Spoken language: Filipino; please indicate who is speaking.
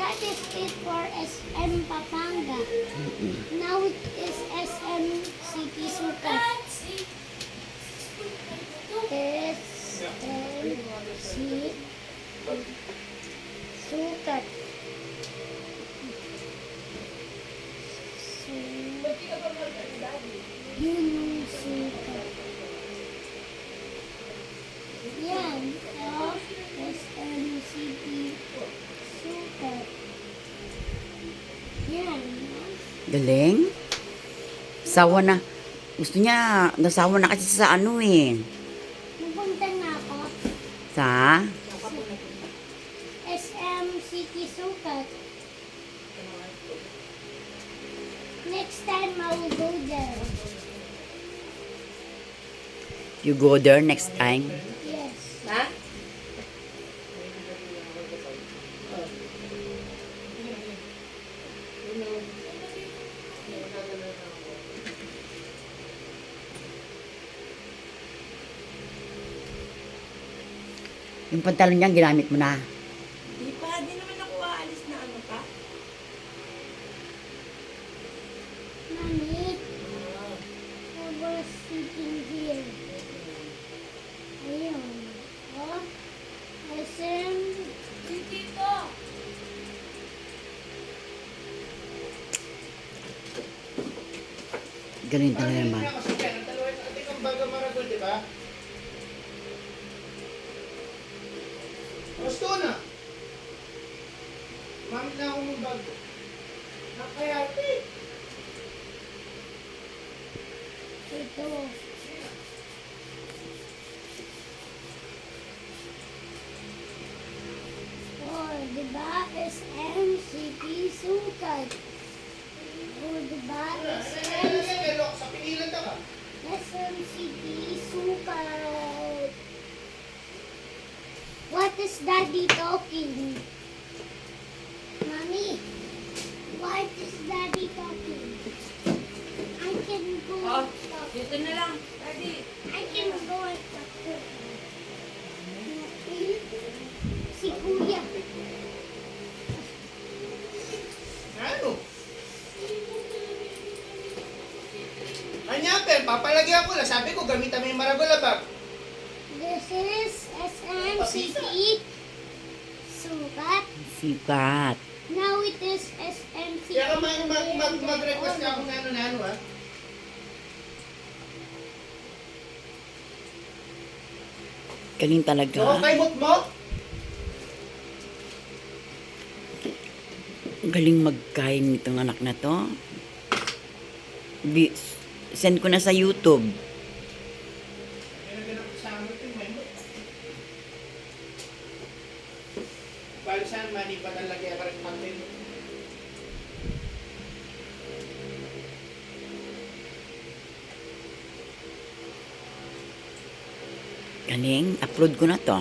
Speaker 1: That is it for SM Pampanga. Now it is SM City Sukat. SM Sukat. Yun sukat. Yan. SM City Sukat. Yan.
Speaker 2: Galing. Sawa na. Gusto niya, nasawa na kasi sa ano eh.
Speaker 1: Napunta na ako.
Speaker 2: Sa?
Speaker 1: SM City Sukat. Next time I will go there.
Speaker 2: You go there next time?
Speaker 1: Yes.
Speaker 3: Ha?
Speaker 2: Yung pantalon niya, ginamit mo na.
Speaker 3: Di pa, di naman ako aalis na ano pa.
Speaker 1: Mommy, I was sitting here. Ayun. Oh, SM City to.
Speaker 2: Galing talaga naman.
Speaker 4: Kasi yan, ang dalawa yung ating ang baga maragol, di ba? Gusto na. Mamit na ako ng bago. Nakayati.
Speaker 1: Ito. Oh, diba? SM City Sukat. Oh, diba? SM
Speaker 4: Pero sa pinilan ka.
Speaker 1: SM City Sukat. What is Daddy talking? Mommy, what is Daddy talking? I can go
Speaker 3: Oh,
Speaker 1: and talk.
Speaker 3: dito na lang. Daddy.
Speaker 1: I can go and talk to her. Si Kuya.
Speaker 4: Ano? Anyapen, papalagyan ko lang. Sabi ko, gamitan mo yung maragol bag.
Speaker 1: This is SM City Sukat.
Speaker 2: Sikat.
Speaker 1: Now it is SM City.
Speaker 4: Kaya ka mag-request ka kung ano na ano, ha?
Speaker 2: Galing talaga.
Speaker 4: So, kay mo?
Speaker 2: Galing magkain nitong anak na to. Send ko na sa YouTube.
Speaker 4: Balisan, manipat ang lagyan ka rin content.
Speaker 2: Galing. Upload ko na to.